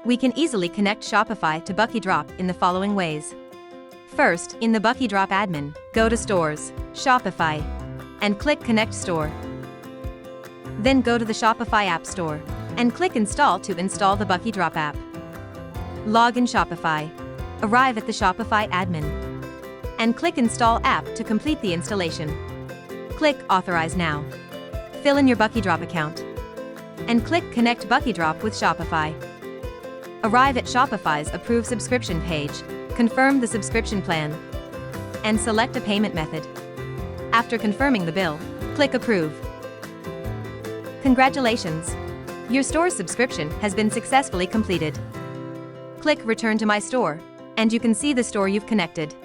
We can easily connect Shopify to BuckyDrop in the following ways. First, in the BuckyDrop admin, go to Stores, Shopify, and click Connect Store. Then go to the Shopify App Store, and click Install to install the BuckyDrop app. Log in Shopify. Arrive at the Shopify admin, and click Install App to complete the installation. Click Authorize Now. Fill in your BuckyDrop account, and click Connect BuckyDrop with Shopify. Arrive at Shopify's Approve Subscription page, confirm the subscription plan, and select a payment method. After confirming the bill, click Approve. Congratulations! Your store's subscription has been successfully completed. Click Return to My Store, and you can see the store you've connected.